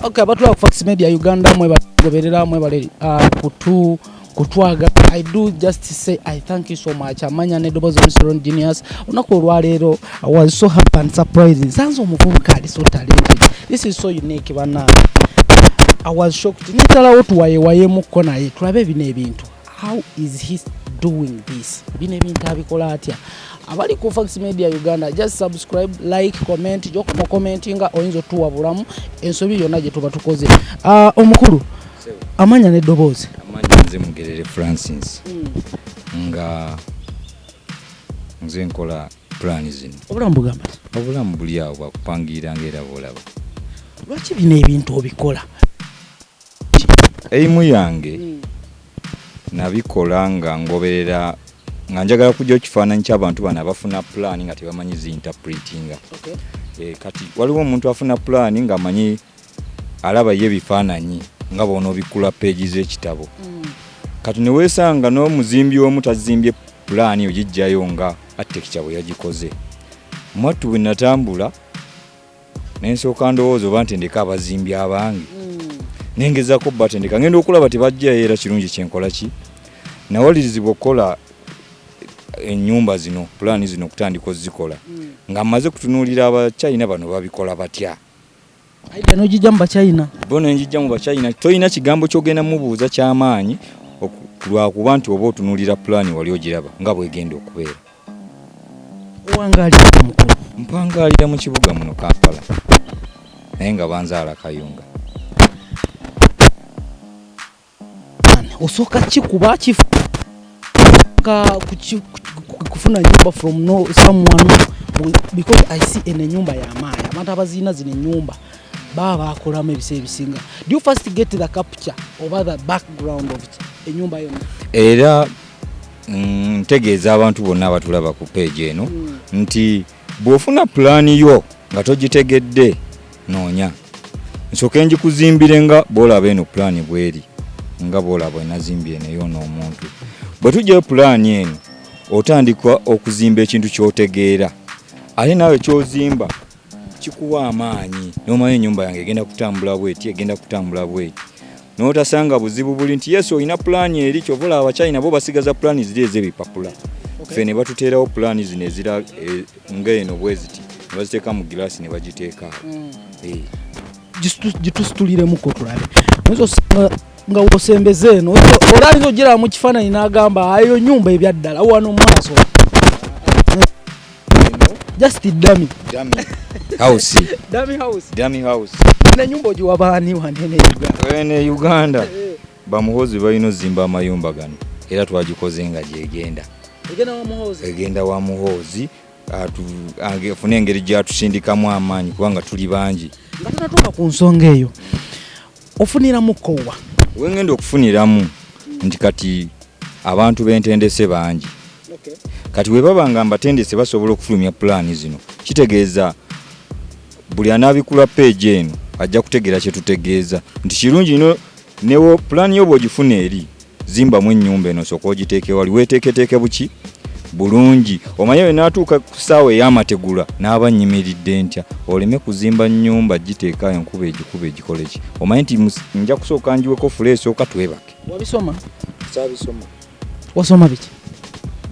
Okay, abantu ba Fox Media Uganda mwe bagoberera mwe bale kutwaga. I do just say I thank you so much. Amanya ne Dobozi Mr. Genius. Unako olwalero I was so happy and surprised. Sanzo Omuvubuka ali so talented. This is so unique bana. I was shocked. Nitala otu waye muko naye tulabe bine ebintu. How is he doing this? Bine ebintu abikola atya. Abali ku Fox Media Uganda, just subscribe, like, comment, joko mo commentinga oyinzo tuwa bulamu ensobi yonna je tuba tukoze. Omukulu amanya ne Dobozi. Amanya nze Mugerere Francis. Nga nze nkola plan zino. Obulamu bugamba. Obulamu buli awo bakupangira ngera bolaba. Lwaki bine ebintu obikola? Eimu yange nabikola nga ngoberera nga njagala kujja ekifaananyi ky'abantu bano abafuna plan nga tebamanyi zi-interpretinga. Okay. Kati waliwo omuntu afuna plan nga amanyi alaba ye bifaananyi nga bono bikula page z'ekitabo. Kati ne weesanga n'omuzimbi omu tazimbye plan ogijjayo nga architecture bwe yagikoze. Mwattu bwe natambula n'ensooka ndowooza oba ntendeka abazimbi abange. Nengezaako batendeka ngenda okulaba tebajjayo era kirungi kyenkola ki. Nawalirizibwa okukola ennyumba zino plan zino kutandika ozikola nga maze kutunuulira abachina bano babikola batya. Aide no jijja mu bachina. Bono njijja mu bachina toyina kigambo kyogenda mubuuza ky'amaanyi okulwa kuba nti oba otunuulira plan wali ogiraba nga bwegenda okubeera. Owangalira mukulu. Mpangalira mu kibuga muno Kampala. Naye nga banzaala Kayunga. Osoka kikuba kifu kufuna nyumba from no someone because I see in a nyumba ya maya abantu abazina zine nyumba baba bakolamo ebise ebisinga. Do you first get the capture over the background of a nyumba yona? Era ntegeeza abantu bonna abatulaba ku page eno nti bw'ofuna plan yo nga togitegedde noonya nsooka njikuzimbire nga boolaba eno plan bweri nga boolaba enazimbye neyo n'omuntu. Bwe tujja plan eno otandika okuzimba ekintu ky'otegeera ate naawe ky'ozimba kikuwa amaanyi n'omanyi ennyumba yange egenda kutambula bweti egenda kutambula bweti n'otasanga buzibu buli nti yesu olina plan eri kyovula abachina bo basigaza plan ziri ez'ebipapula. Ffe ne batuteerawo plan zino ezira nga eno bweziti ne baziteeka mu giraasi ne bagiteeka awo. Gitusituliremu ko tulabe nga wosembeze eno olalizo ogira mu kifaananyi n'agamba ayo nyumba ebyaddala wano maaso just dummy house dummy house ne nyumba ogiwa baani wane Uganda bamuhozi balina ozimba amayumba gano era twagikoze nga gyegenda egenda wa muhozi afune engeri gyatusindikamu amaanyi kubanga tuli bangi. Nga tunatuuka ku nsonga eyo ofuniramu kowa wengenda okufuniramu nti kati abantu b'entendese bangi. Okay. Kati we babanga mbatendese basobola okufulumya plan zino kitegeeza buli anaabikula page eno ajja kutegeera kye tutegeeza nti kirungi ino newo plan yo bw'ogifuna eri zimbamu ennyumba eno sooka ogiteeke wali weeteeketeeke buki bulungi omanye we naatuuka ku ssaawa ey'amategula n'aba nnyimiridde ntya oleme kuzimba nnyumba giteeka enkuba egikuba egikole ki omanye nti nja kusooka njiweko fule esooka twebake. Wabisoma? Saabisoma. Wasoma biki?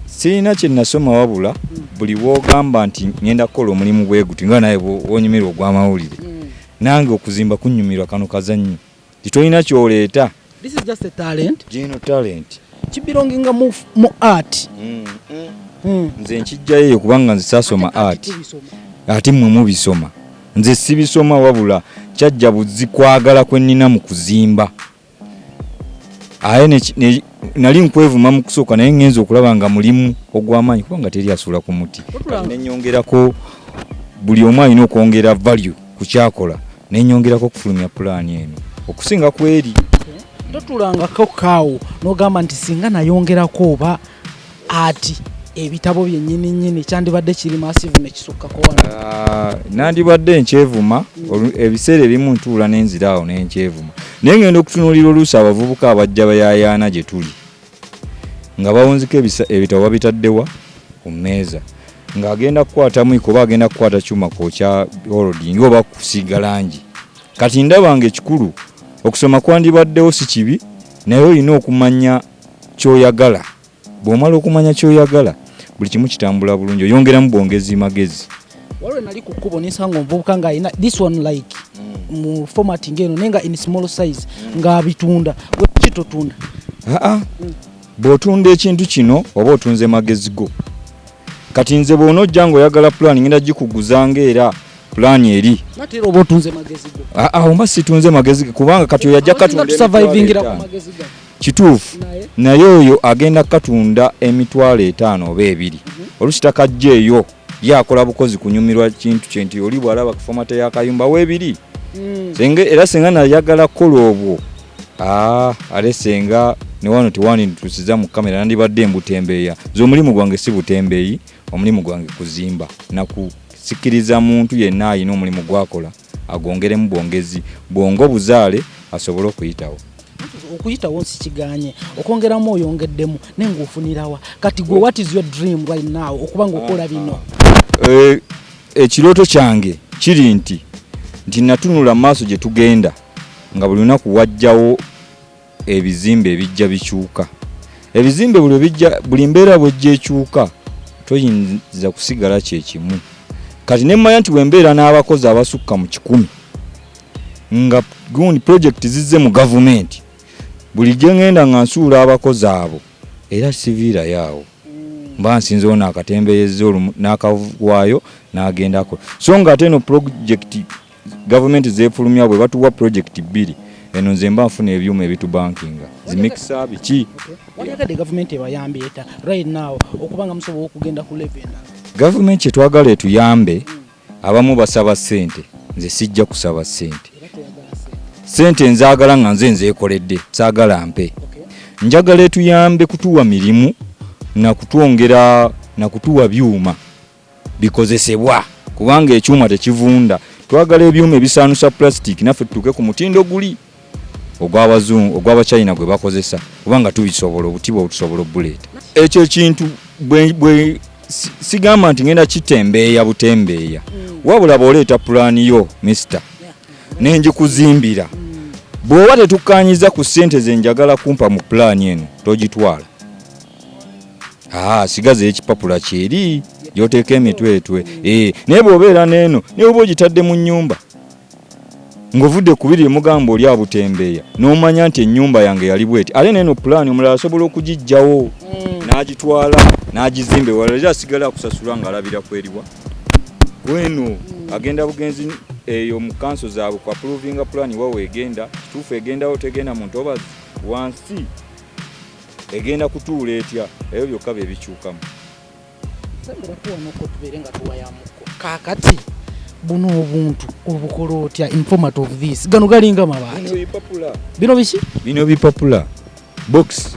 Sirina kye nasoma wabula buli w'ogamba nti ngenda kukola omulimu bwe guti nga naye wonyumirwa ogw'amawulire nange okuzimba kunnyumirwa kano kazannyo titolina ky'oleeta. This is just a talent. Gino talent. Kibironganga mu art. Nze nkijjayo kubanga nze saasoma art ate mmwe mubisoma nze sibisoma wabula kyajja buzi kwagala kwe nnina mu kuzimba aye nali nkwevuma mu kusooka naye ngenza okulaba nga mulimu ogw'amaanyi kubanga teri asuula ku muti nenyongerako buli omu alina okwongera value ku kyakola nenyongerako okufulumya pulaani eno okusinga kweri. Totulangako kaawo n'ogamba nti singa nayongerako oba ati ebitabo byennyini kyandibadde kiri massive ne kisukkako wano. Nandibadde nkyevuma ebiseera ebimu ntuula n'enzira awo n'enkyevuma naye ngenda okutunuulira oluusi abavubuka abajja bayaayaana gye tuli nga bawunziko ebitabo babitaddewa ku mmeeza ng'agenda kukwata mwiko oba agenda kukwata kyuma kwokya holding oba kusiiga langi kati ndaba ng'ekikulu okusoma kwandibaddewo si kibi naye olina okumanya ky'oyagala. Bw'omala okumanya ky'oyagala buli kimu kitambula bulungi oyongeramu bwongezi magezi. Waliwo nali ku kkubo nisanga omuvubuka ng'alina this one like mu formatting eno nenga in small size ng'abitunda gwe kitotunda. Bw'otunda ekintu kino oba otunze magezi go. Kati nze bw'onojja ng'oyagala plan ngenda gikuguzanga era plan eri. Natera oba otunze magezi go. Omba situnze magezi go kubanga kati oyajja katunda survivingira ku magezi go. Kituufu naye oyo agenda katunda emitwalo 5 oba 2. Olusita kajja eyo yakola bukozi kunyumirwa kintu kye nti oli bwalaba ku format y'akayumba weebiri. Era senga nayagala kola obwo ale senga ne wano tiwani ntusiza mu kamera nandibadde mbutembeeya z'omulimu gwange si butembeeyi omulimu gwange kuzimba na kusikiriza muntu yenna ayina omulimu gwakola agongeremu bwongezi bwongo buzaale asobole okuyitawo. Okuyitawo si kiganye okwongeramu oyongeddemu nenga ofunirawa kati gwe what is your dream right now okuba ng'okola bino? Ekirooto kyange kiri nti natunula maaso gye tugenda nga buli lunaku wajjawo ebizimbe ebijja bikyuka. Ebizimbe buli mbeera bwejja ekyuka toyinza kusigala kyekimu. Kati nemmanya nti wembeera n'abakozi abasukka mu 100 nga gundi project zizze mu gavumenti buli gye ngenda nga nsuula abakozi abo era siviira yaawo mba nsinzewo n'akatembeeyeza olumu n'akavaayo n'agendako. So nga ate eno project gavumenti zeefulumya bwe batuwa project 2 eno nze mba nfuna ebyuma ebitubankinga zimikisa biki. Waliagadde gavumenti ebayambe eta right now okubanga musobola okugenda ku level. Gavumenti kyetwagala etuyambe abamu basaba ssente nze sijja kusaba ssente. Ssente nzaagala nga nze nzeekoledde saagala mpe. Njagala etuyambe kutuwa mirimu na kutwongera na kutuwa byuma bikozesebwa kubanga ekyuma tekivunda. Twagala ebyuma ebisaanusa plastic naffe tutuuke ku mutindo guli ogw'abazungu ogw'abachina gwe bakozesa kubanga tubisobola obutibo obutusobola obuleeta. Ekyo kintu bwe sigamba nti ngenda kitembeeya butembeeya wabula bw'oleeta pulaani yo mister nenjikuzimbira bw'oba tetukkaanyiza ku ssente ze njagala kumpa mu pulaani eno togitwala. Sigaza ekipapula kyeri gyoteeka emitwetwe naye bw'obeera n'eno naye oba ogitadde mu nnyumba ng'ovudde ku biri mugamba oli abutembeeya n'omanya nti ennyumba yange yali bweti ale n'eno pulaani omulala asobola okugiggyawo n'agitwala n'agizimba ewala era asigala akusasula ng'alabira kweriwa kweno agenda bugenzi eyo mu kanso zaabwe ku approvinga pulaani wawe egenda kituufu egendawo tegenda mu ntobazi wansi egenda kutuula etya ebyo byokka bye bikyukamu. Kakati buno obuntu obukola otya in format of this gano galinga mabaati bino biki bino bipapula box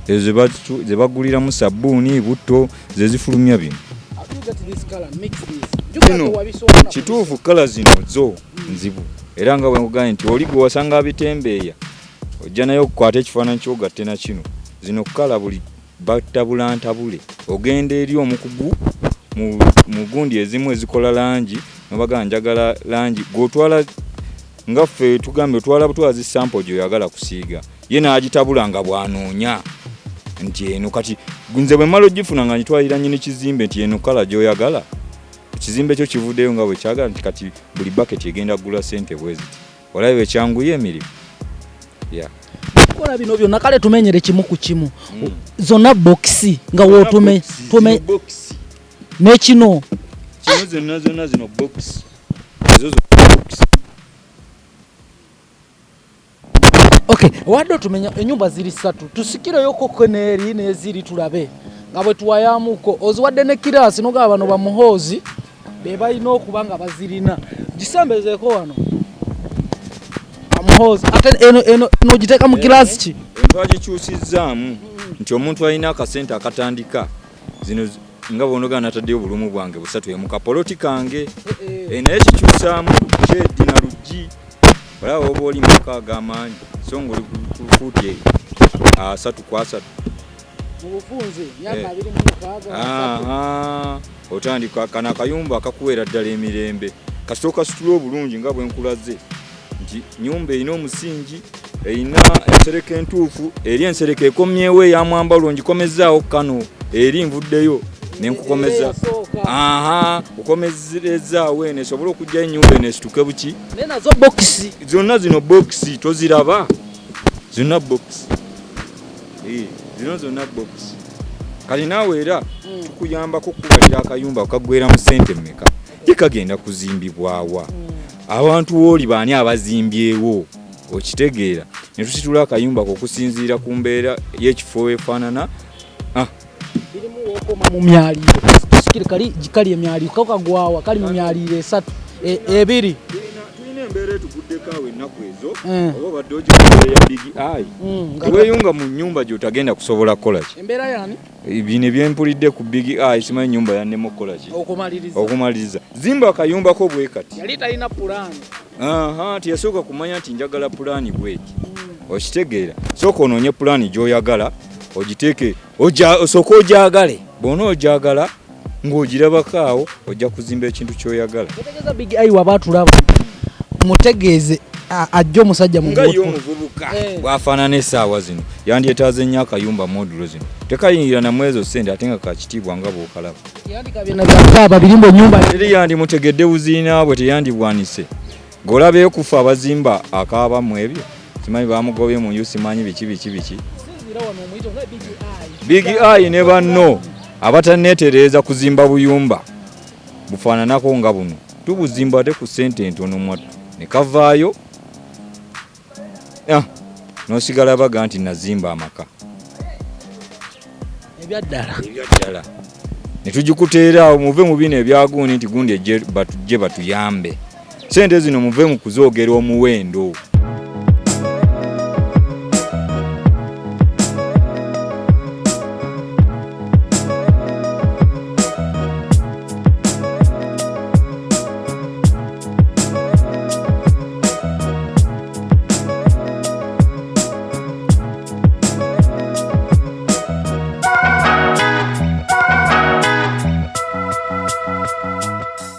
ezo ze baguliramu sabbuuni butto ze zifulumya bino. Kituufu kala zino zo nzibu era nga bwe nkugambye nti oli gwe wasanga abitembeeya ojja naye okukwata ekifaananyi kyogatte na kino zino kala buli battabulantabule ogenda eri omukugu mu gundi ezimu ezikola langi nobaga njagala langi gwotwala nga ffe tugambe otwala butwazi sample gyoyagala kusiiga ye n'agitabula nga bwanoonya nti eno kati nze bwe mmala ogifuna nga njitwalira nnyini kizimbe nti eno kala gyoyagala ekizimbe kyo kivuddeyo nga bwe kyagala nti kati buli bucket egenda kugula ssente bwe ziti olabe ekyanguye emirimu. Kola bino byonna kale tumenyere kimu ku kimu zonna boxi nga wootume n'ekino zonna zino box ezo box. Okay, wadde tumenya ennyumba ziri 3 tusikireyo koko neeri n'eziri tulabe nga bwe tuwayamuko oziwadde ne kirasi noga bano bamuhoozi be balina okuba nga bazirina gisembezeeko wano amuhoozi ate eno giteeka mu kirasi ki twagikyusizzaamu nti omuntu alina akasente akatandika zino nga bonoga nataddeyo obulumu bwange busatu mu kapoloti kange naye kikyusaamu kyedi na luggi olaba oba oli maka ag'amaanyi so ng'oli ku fuuti 3 ku 3 otandika kana akayumba akakuweera ddala emirembe kasitooka situla obulungi nga bwe nkulaze nti nyumba erina omusingi erina ensereka entuufu eri ensereka ekomyewo eyamwambalo ngikomezaawo kano eri nvuddeyo nenkukomeza ukomezezaawo eno esobole okujjayo ennyumba eno esituke buki nenazo bokisi zonna zino bokisi toziraba zonna bokisi zino zonna bokisi kati naawe era tukuyambako kubalira akayumba okagwera mu ssente mmeka kagenda kuzimbibwawa abantu wooli baani abazimbyewo okitegeera ne tusitula akayumba okusinziira ku mbeera y'ekifo efaanana birimu wokoma mu myaliro tusikire kali emyaliro kakagwawa kali mu myaliro esatu ebiri tulina embeera etuguddeko awo ennaku ezo oba badde ogikolera ya big eye teweyunga mu nnyumba gy'otagenda kusobola kukola ki embeera yani bino byempulidde ku big eye simanyi nnyumba yannemu okukola ki okumaliriza zimba akayumbako bwe kati yali talina pulaani tiyasooka kumanya nti njagala pulaani bweki okitegeera sooka onoonye pulaani gy'oyagala ogiteeke osooka ogyagale bw'ona ogyagala ng'ogirabako awo ojja kuzimba ekintu ky'oyagala otegeeza big eye waba atulaba mutegeeze ajja omusajja nga ye omuvubuka bw'afaanana essaawa zino yandyetaaze nnyo akayumba modulo zino tekayingira namwezo ssente ate nga kakitiibwa nga bw'okalaba yandikabyanabyakaaba birimbo nyumba eri yandimutegedde buziinaabwe teyandibwanise ng'olabeyo kufa abazimba akaabamu ebyo simanyi bamugobye mu nju simanyi biki big eye ne banno abataneetereeza kuzimba buyumba bufaananako nga buno tubuzimba ate ku ssente entono mwattu ne kavaayo n'osigala baga nti nazimba amaka ebyaddala ne tugikuteeraawo muve mu bino ebyagundi nti gundi ejje batujje batuyambe ssente zino muve mu kuzoogera omuwendo